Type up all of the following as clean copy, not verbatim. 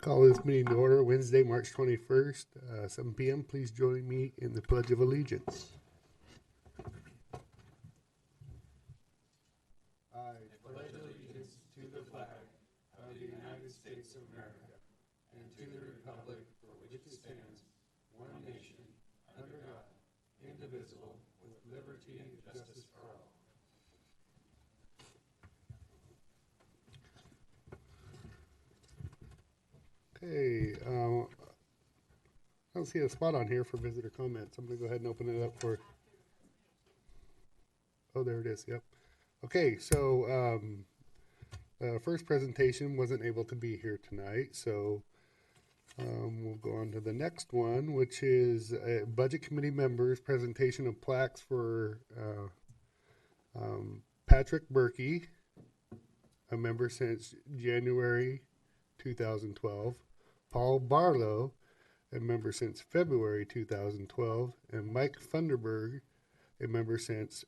Call this meeting to order Wednesday, March 21st, 7 p.m. Please join me in the Pledge of Allegiance. I pledge allegiance to the flag of the United States of America and to the republic for which it stands, one nation, under God, indivisible, with liberty and justice for all. Okay, I don't see a spot on here for visitor comments. I'm going to go ahead and open it up for. Oh, there it is. Yep. Okay, so first presentation wasn't able to be here tonight, so we'll go on to the next one, which is Budget Committee members' presentation of plaques for Patrick Berkey, a member since January 2012, Paul Barlow, a member since February 2012, and Mike Funderburg, a member since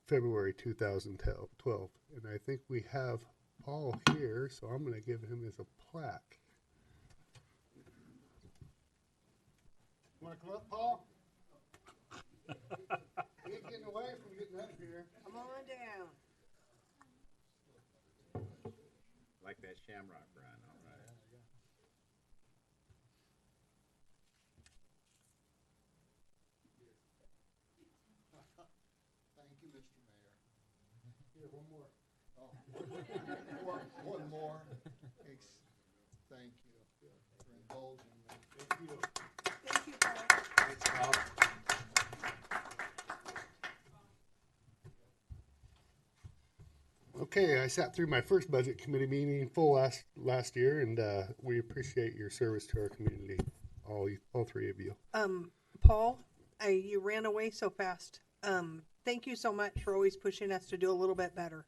February 2012. And I think we have Paul here, so I'm going to give him as a plaque. You want to come up, Paul? You ain't getting away from getting up here. Come on down. Like that shamrock run, all right. Thank you, Mr. Mayor. Here, one more. Oh, one more. Thank you for indulging me. Thank you. Thank you, Paul. Thanks, Paul. Okay, I sat through my first budget committee meeting full last year, and we appreciate your service to our community, all three of you. Paul, you ran away so fast. Thank you so much for always pushing us to do a little bit better.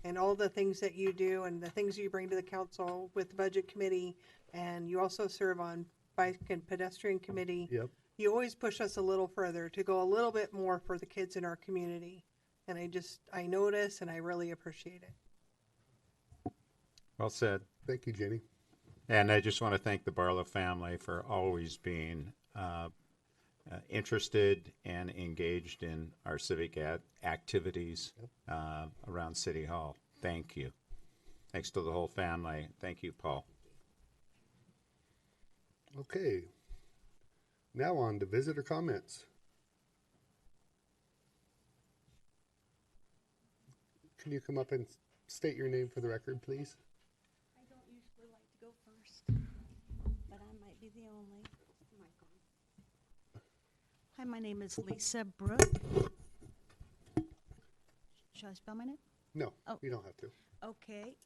And all the things that you do and the things you bring to the council with the budget committee, and you also serve on bike and pedestrian committee. Yep. You always push us a little further to go a little bit more for the kids in our community. And I notice and I really appreciate it. Well said. Thank you, Jenny. And I just want to thank the Barlow family for always being interested and engaged in our civic activities around City Hall. Thank you. Thanks to the whole family. Thank you, Paul. Okay. Now on to visitor comments. Can you come up and state your name for the record, please? I don't usually like to go first, but I might be the only. Hi, my name is Lisa Brooke. Should I spell my name? No, Oh. you don't have to. Okay.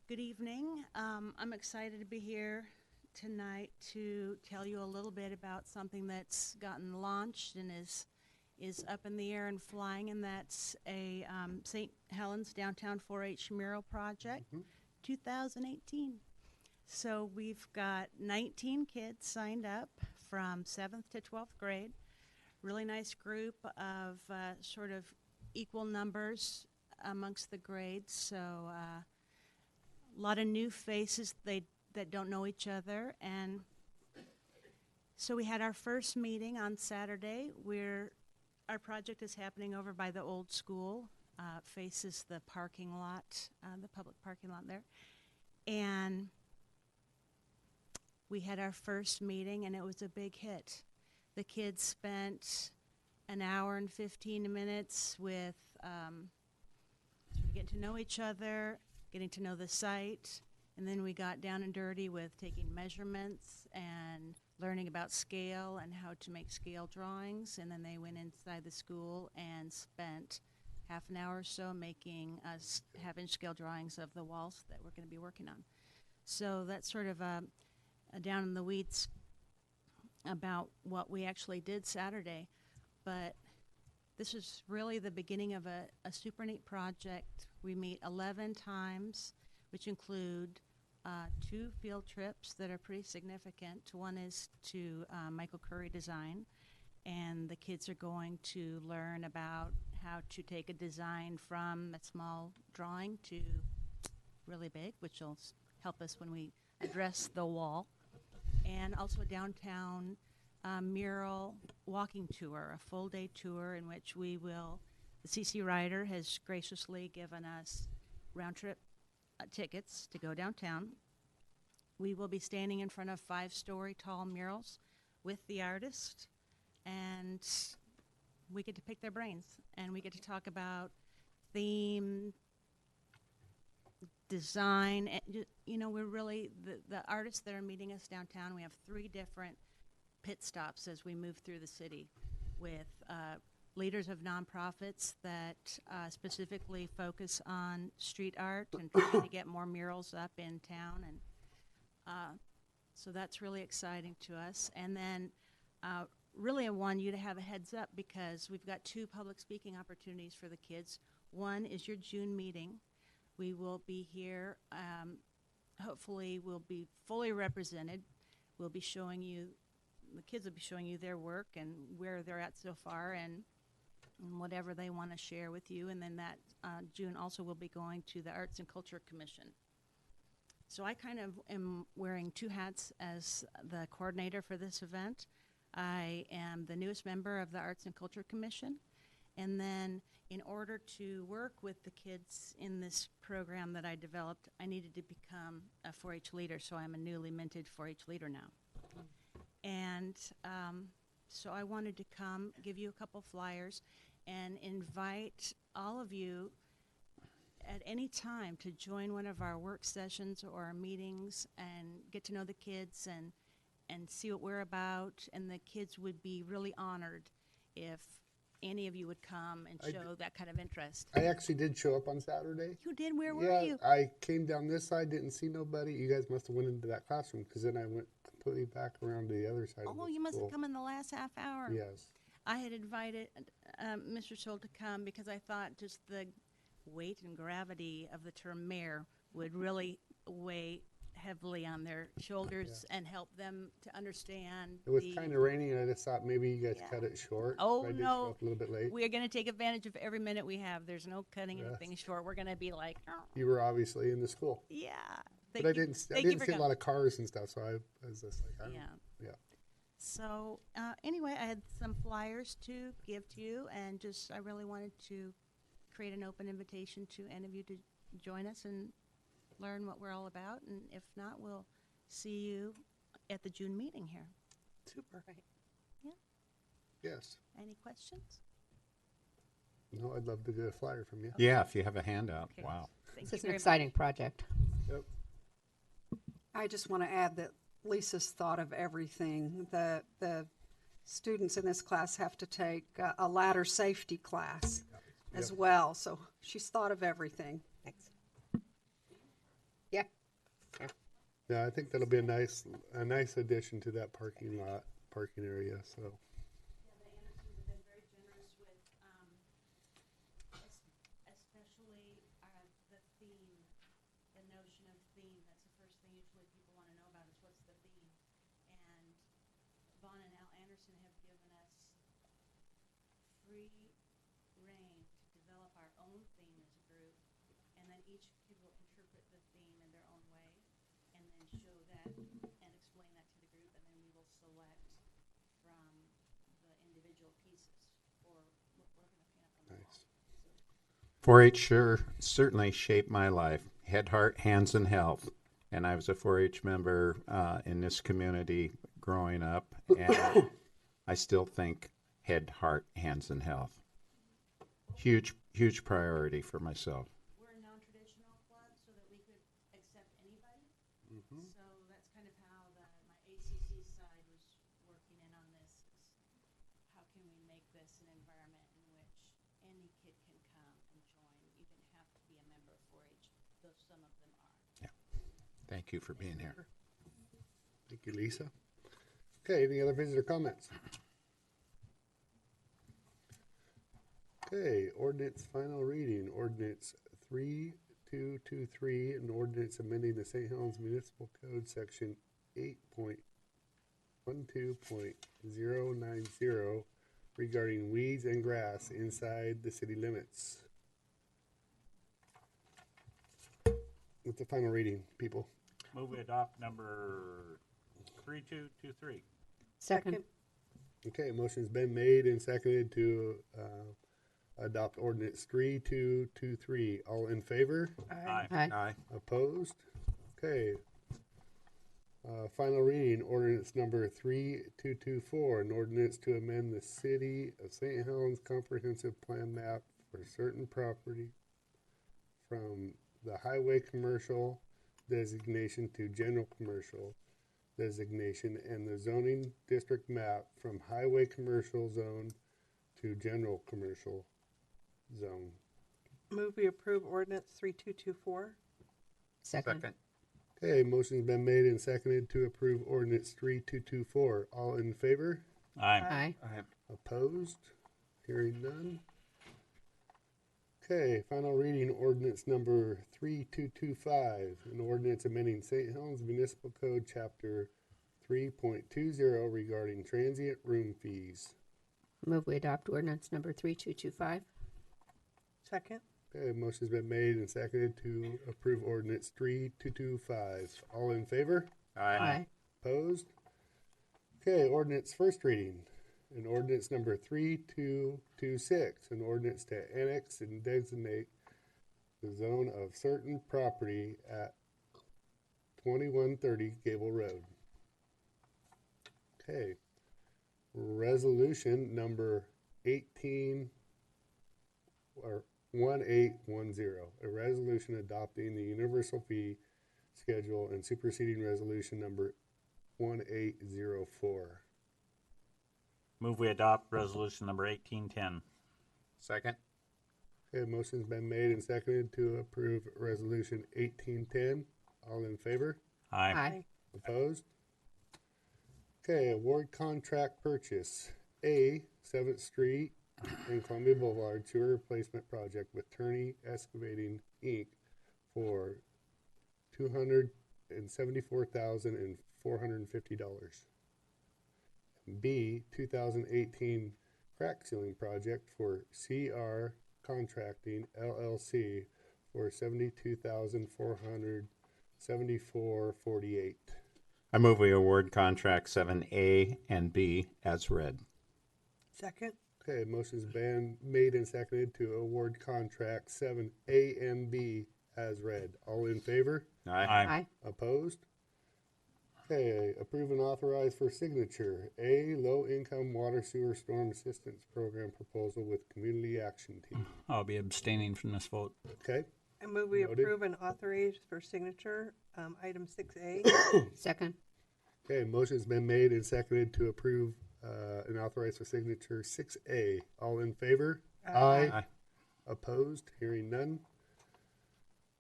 Good evening. I'm excited to be here tonight to tell you a little bit about something that's gotten launched and is up in the air and flying, and that's a St. Helens Downtown 4-H Mural Project, 2018. So we've got 19 kids signed up from 7th to 12th grade. Really nice group of sort of equal numbers amongst the grades. So a lot of new faces that don't know each other. And so we had our first meeting on Saturday. Our project is happening over by the old school, faces the parking lot, the public parking lot there. And we had our first meeting, and it was a big hit. The kids spent an hour and 15 minutes with getting to know each other, getting to know the site, and then we got down and dirty with taking measurements and learning about scale and how to make scale drawings. And then they went inside the school and spent half an hour or so making half-inch scale drawings of the walls that we're going to be working on. So that's sort of a down in the weeds about what we actually did Saturday. But this is really the beginning of a super neat project. We meet 11 times, which include 2 field trips that are pretty significant. One is to Michael Curry Design, and the kids are going to learn about how to take a design from a small drawing to really big, which will help us when we address the wall, and also a downtown mural walking tour, a full day tour in which the CC Rider has graciously given us round trip tickets to go downtown. We will be standing in front of 5-story tall murals with the artist, and we get to pick their brains, and we get to talk about theme, design, and we're really the artists that are meeting us downtown. We have 3 different pit stops as we move through the city with leaders of nonprofits that specifically focus on street art and trying to get more murals up in town, and so that's really exciting to us. And then really I want you to have a heads up because we've got 2 public speaking opportunities for the kids. One is your June meeting. We will be here. Hopefully we'll be fully represented. We'll be showing you, the kids will be showing you their work and where they're at so far and whatever they want to share with you. And then that June also will be going to the Arts and Culture Commission. So I kind of am wearing 2 hats as the coordinator for this event. I am the newest member of the Arts and Culture Commission. And then in order to work with the kids in this program that I developed, I needed to become a 4-H leader, so I'm a newly minted 4-H leader now. And so I wanted to come, give you a couple flyers, and invite all of you at any time to join one of our work sessions or our meetings and get to know the kids and see what we're about. And the kids would be really honored if any of you would come and show that kind of interest. I actually did show up on Saturday. You did? Where were you? I came down this side, didn't see nobody. You guys must have went into that classroom because then I went completely back around to the other side. Oh, you must have come in the last half hour. Yes. I had invited Mr. Scholl to come because I thought just the weight and gravity of the term mayor would really weigh heavily on their shoulders and help them to understand. It was kind of raining, and I just thought maybe you guys Yeah. cut it short. Oh, I did no. show up a little bit late. We are going to take advantage of every minute we have. There's no cutting anything short. We're going to be like, oh, You were obviously in the school. yeah. But I didn't see a lot of cars and stuff, so I was just like, I don't Yeah. Yeah. So anyway, I had some flyers to give to you, and just I really wanted to create an open invitation to any of you to join us and learn what we're all about. And if not, we'll see you at the June meeting here. Super. Yes. Any questions? No, I'd love to get a flyer from you. Yeah, if you have a handout. Okay. Wow. Thank This you is an very exciting project. Yep. I just want to add that Lisa's thought of everything. The students in this class have to take a ladder safety class as well, so she's thought of everything. Thanks. Yeah. Yeah, I think that'll be a nice addition to that parking area. So. Yeah, the Andersons have been very generous with, especially the theme, the notion of theme. That's the first thing usually people want to know about is what's the theme. And Vaughn and Al Anderson have given us free reign to develop our own theme as a group, and then each kid will interpret the theme in their own way, and then show that and explain that to the group, and then we will select from the individual pieces for what we're going to paint up on the Nice. wall. 4-H certainly shaped my life. Head, heart, hands, and health. And I was a 4-H member in this community growing up, and I still think head, heart, hands, and health. Huge priority for myself. We're a non-traditional club so that we could accept anybody. So that's kind of how my ACC side was working in on this. Is how can we make this an environment in which any kid can come and join? You didn't have to be a member of 4-H, though some of them are. Thank you for being here. Thank you, Lisa. Okay, any other visitor comments? Okay, ordinance final reading, ordinance 3223, an ordinance amending the St. Helens Municipal Code, section 8.12.090 regarding weeds and grass inside the city limits. What's the final reading, people? Move we adopt number 3223. Second. Okay, motion's been made and seconded to adopt ordinance 3223. All in favor? Aye. Aye. Aye. Opposed? Okay. Final reading, ordinance number 3224, an ordinance to amend the City of St. Helens Comprehensive Plan map for certain property from the highway commercial designation to general commercial designation, and the zoning district map from highway commercial zone to general commercial zone. Move we approve ordinance 3224. Second. Second. Okay, motion's been made and seconded to approve ordinance 3224. All in favor? Aye. Aye. Aye. Opposed? Hearing none. Okay, final reading, ordinance number 3225, an ordinance amending St. Helens Municipal Code, Chapter 3.20 regarding transient room fees. Move we adopt ordinance number 3225. Second. Okay, motion's been made and seconded to approve ordinance 3225. All in favor? Aye. Opposed? Okay, ordinance first reading. An ordinance number 3226, an ordinance to annex and designate the zone of certain property at 2130 Gable Road. Okay. Resolution number 18 or 1810, a resolution adopting the universal fee schedule and superseding resolution number 1804. Move we adopt resolution number 1810. Second. Okay, motion's been made and seconded to approve resolution 1810. All in favor? Aye. Aye. Opposed? Okay, award contract purchase. A, 7th Street and Columbia Boulevard sewer replacement project with Turney Excavating, Inc. for $274,450. B, 2018 crack sealing project for CR Contracting LLC for $72,474.48. I move we award contract 7A and B as read. Second. Okay, motion's been made and seconded to award contract 7A and B as read. All in favor? Aye. Opposed? Okay, approve and authorize for signature. A, low-income water sewer storm assistance program proposal with community action team. I'll be abstaining from this vote. Okay, I move we Noted. approve and authorize for signature, item 6A. Second. okay, motion's been made and seconded to approve and authorize for signature 6A. All in favor? Aye. Opposed? Hearing none.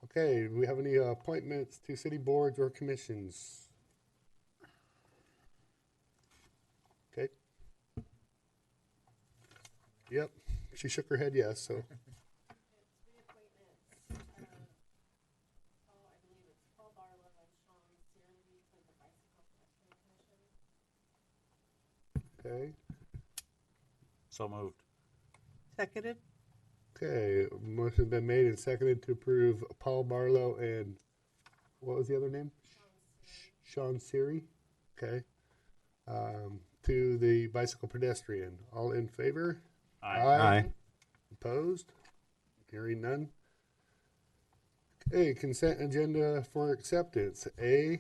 Okay, do we have any appointments to city boards or commissions? Okay. Yep, she shook her head yes, so. Okay, So moved. Seconded. okay, motion's been made and seconded to approve Paul Barlow and, what was the other name? Sean Siri, okay. To the bicycle pedestrian. All in favor? Aye. Opposed? Hearing none. Okay, consent agenda for acceptance. A,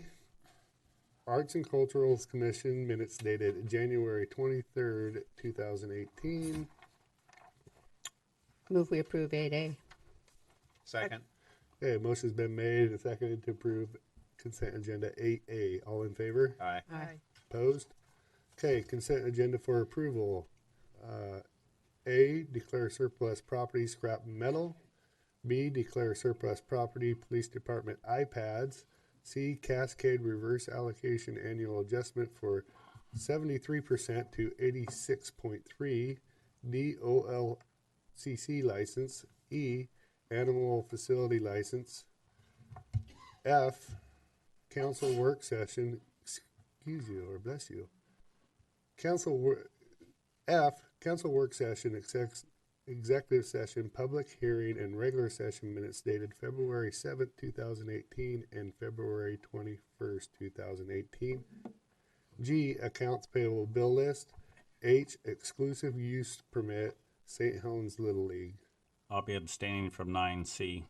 Arts and Culturals Commission minutes dated January 23rd, 2018. Move we approve 8A. Second. Okay, motion's been made and seconded to approve consent agenda 8A. All in favor? Aye. Aye. Opposed? Okay, consent agenda for approval. A, declare surplus property scrap metal. B, declare surplus property police department iPads. C, Cascade reverse allocation annual adjustment for 73% to 86.3. D, OLCC license. E, animal facility license. F, council work session, excuse you or bless you. Council work session executive session, public hearing, and regular session minutes dated February 7th, 2018, and February 21st, 2018. G, accounts payable bill list. H, exclusive use permit, St. Helens Little League. I'll be abstaining from 9C.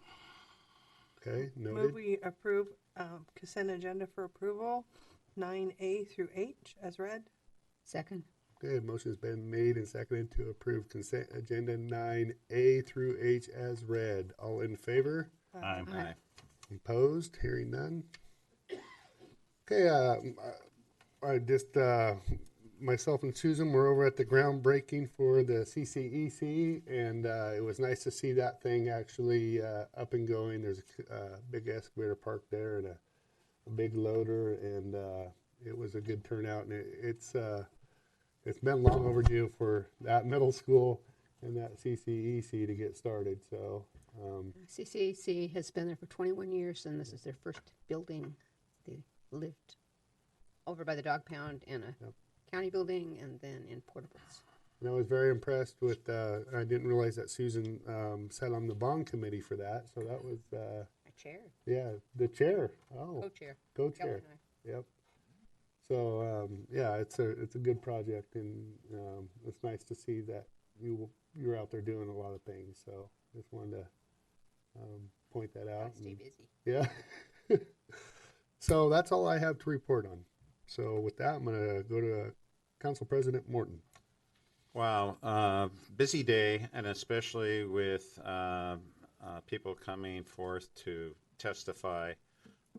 Okay, Move noted. we approve consent agenda for approval, 9A through H as read. Second. Okay, motion's been made and seconded to approve consent agenda 9A through H as read. All in favor? Aye. Aye. Opposed? Hearing none. Okay, I just, myself and Susan were over at the groundbreaking for the CCEC, and it was nice to see that thing actually up and going. There's a big excavator parked there and a big loader, and it was a good turnout. And it's been long overdue for that middle school and that CCEC to get started. So CCAC has been there for 21 years, and this is their first building. They lived over by the dog pound in a county building and then in portables. and I was very impressed with. I didn't realize that Susan sat on the bond committee for that. So that was A chair, yeah, the chair. Oh, co-chair. co-chair. Yep. So yeah, it's a good project, and it's nice to see that you're out there doing a lot of things. So just wanted to point that out. Stay and- busy. Yeah. So that's all I have to report on. So with that, I'm gonna go to Council President Morton. Wow, busy day, and especially with people coming forth to testify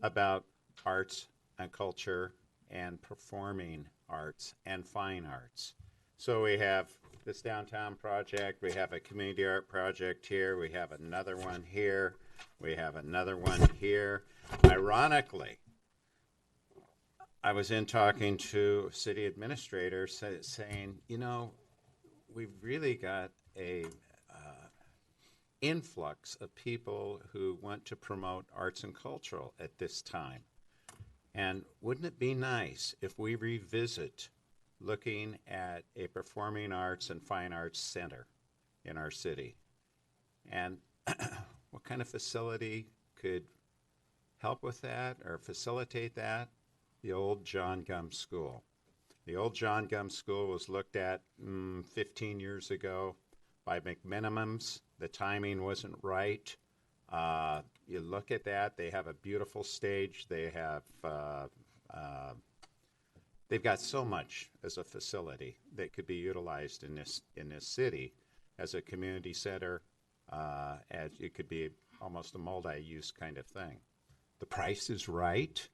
about arts and culture and performing arts and fine arts. So we have this downtown project, we have a community art project here, we have another one here, we have another one here. Ironically, I was in talking to a city administrator saying, you know, we've really got a influx of people who want to promote arts and cultural at this time. And wouldn't it be nice if we revisit looking at a performing arts and fine arts center in our city? And what kind of facility could help with that or facilitate that? The old John Gum School. The old John Gum School was looked at 15 years ago by McMinimums. The timing wasn't right. You look at that, they have a beautiful stage. They have, they've got so much as a facility that could be utilized in this city as a community center. As it could be almost a multi-use kind of thing. The price is right.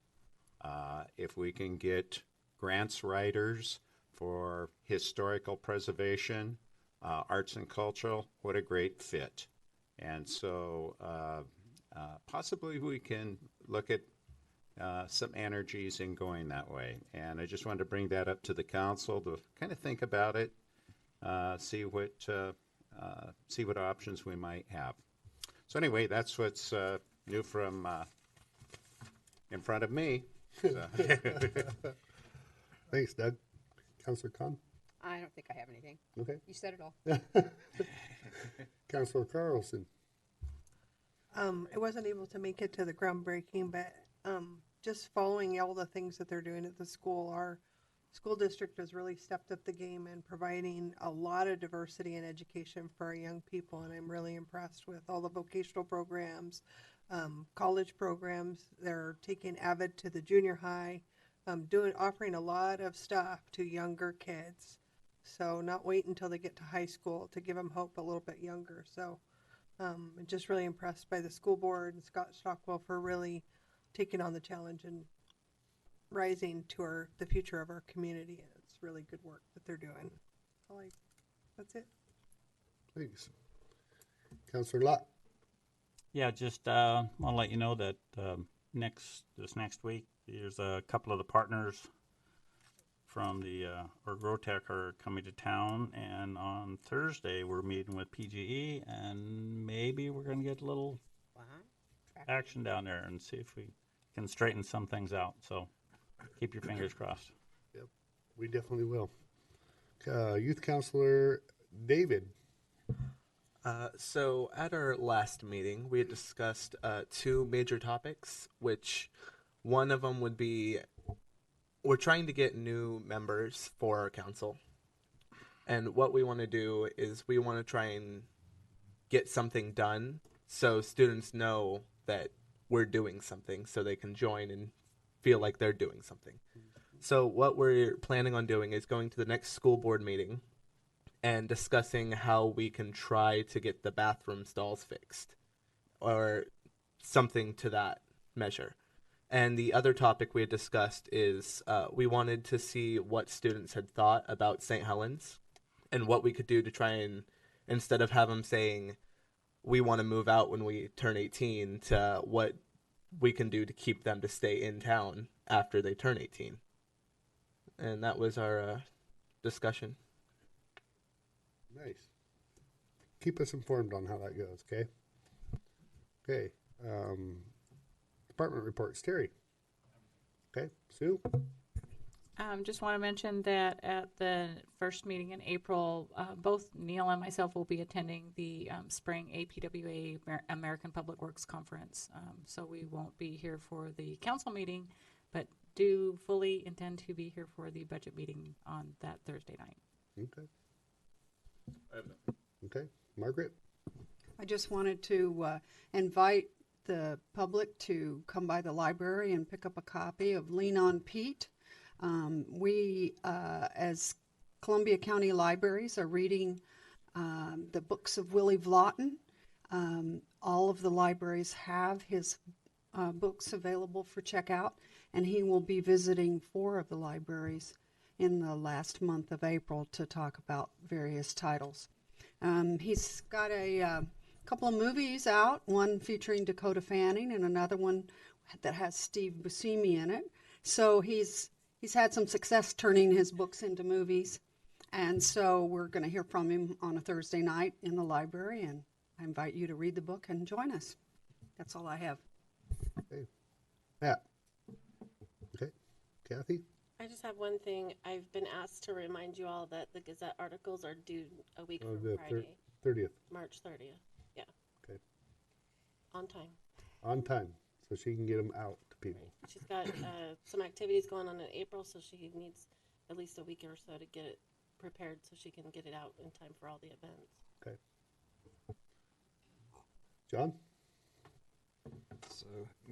If we can get grants writers for historical preservation, arts and cultural, what a great fit. And so possibly we can look at some energies in going that way. And I just wanted to bring that up to the council to kind of think about it, see what options we might have. So anyway, that's what's new from in front of me. So. Thanks, Doug. Councilor Khan. I don't think I have anything. Okay. You said it all. Councilor Carlson. I wasn't able to make it to the groundbreaking, but just following all the things that they're doing at the school, our school district has really stepped up the game and providing a lot of diversity and education for our young people, and I'm really impressed with all the vocational programs, college programs. They're taking Avid to the junior high, offering a lot of stuff to younger kids. So not wait until they get to high school to give them hope a little bit younger. So I'm just really impressed by the school board and Scott Stockwell for really taking on the challenge and rising to the future of our community. And it's really good work that they're doing. That's it. Thanks. Councilor Lott. Yeah, just want to let you know that this next week, there's a couple of the partners from the Grotech are coming to town, and on Thursday we're meeting with PGE, and maybe we're going to get a little action down there and see if we can straighten some things out. So keep your fingers crossed. Yep, we definitely will. Youth Councilor David. So at our last meeting, we had discussed two major topics, which one of them would be we're trying to get new members for our council. And what we want to do is we want to try and get something done so students know that we're doing something so they can join and feel like they're doing something. So what we're planning on doing is going to the next school board meeting and discussing how we can try to get the bathroom stalls fixed or something to that measure. And the other topic we had discussed is we wanted to see what students had thought about St. Helens and what we could do to try and, instead of have them saying, we want to move out when we turn 18, to what we can do to keep them to stay in town after they turn 18. And that was our discussion. Nice. Keep us informed on how that goes, okay? Okay. Department reports. Terry. Okay. Sue? Just want to mention that at the first meeting in April, both Neil and myself will be attending the spring APWA American Public Works Conference. So we won't be here for the council meeting, but do fully intend to be here for the budget meeting on that Thursday night. Okay. Okay. Margaret? I just wanted to invite the public to come by the library and pick up a copy of Lean on Pete. We, as Columbia County Libraries, are reading the books of Willie Vlotton. All of the libraries have his books available for checkout, and he will be visiting 4 of the libraries in the last month of April to talk about various titles. He's got a couple of movies out, one featuring Dakota Fanning and another one that has Steve Buscemi in it. So he's had some success turning his books into movies. And so we're going to hear from him on a Thursday night in the library, and I invite you to read the book and join us. That's all I have. Okay. Matt? Okay. Kathy? I just have one thing. I've been asked to remind you all that the Gazette articles are due a week from The Friday, 30th. March 30th. Yeah. Okay. On time. On time, so she can get them out to people. She's got some activities going on in April, so she needs at least a week or so to get it prepared so she can get it out in time for all the events. Okay. John? So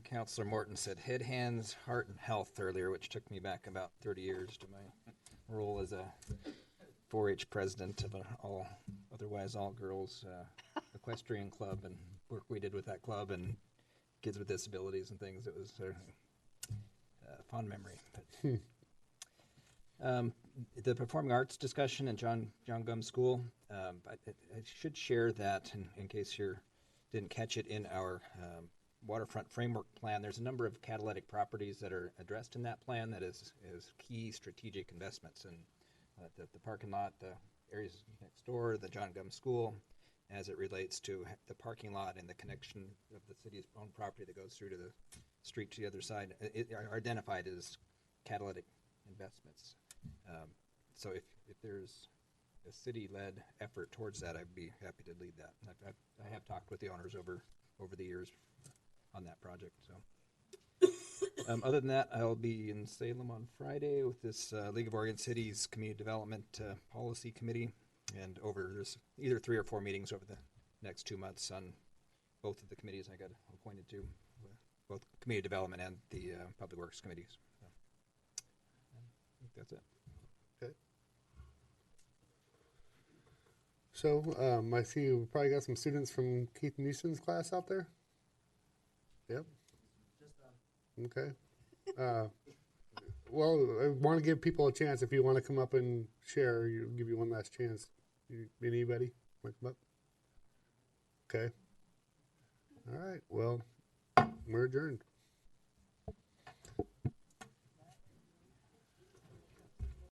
Councilor Morton said head, hands, heart, and health earlier, which took me back about 30 years to my role as a 4-H president of an otherwise all girls equestrian club, and work we did with that club and kids with disabilities and things. It was a fond memory. But, the performing arts discussion in John Gum School, I should share that in case you didn't catch it in our waterfront framework plan. There's a number of catalytic properties that are addressed in that plan that is key strategic investments, and the parking lot, the areas next door, the John Gum School, as it relates to the parking lot and the connection of the city's own property that goes through to the street to the other side, are identified as catalytic investments. So if there's a city-led effort towards that, I'd be happy to lead that. I have talked with the owners over the years on that project. So, other than that, I'll be in Salem on Friday with this League of Oregon Cities Community Development Policy Committee, and there's either 3 or 4 meetings over the next 2 months on both of the committees I got appointed to, both Community Development and the Public Works Committees. So, I think that's it. Okay. So, I see you probably got some students from Keith Newson's class out there? Yep. Okay. Well, I want to give people a chance. If you want to come up and share, I'll give you one last chance. Anybody want to come up? Okay. All right. Well, we're adjourned.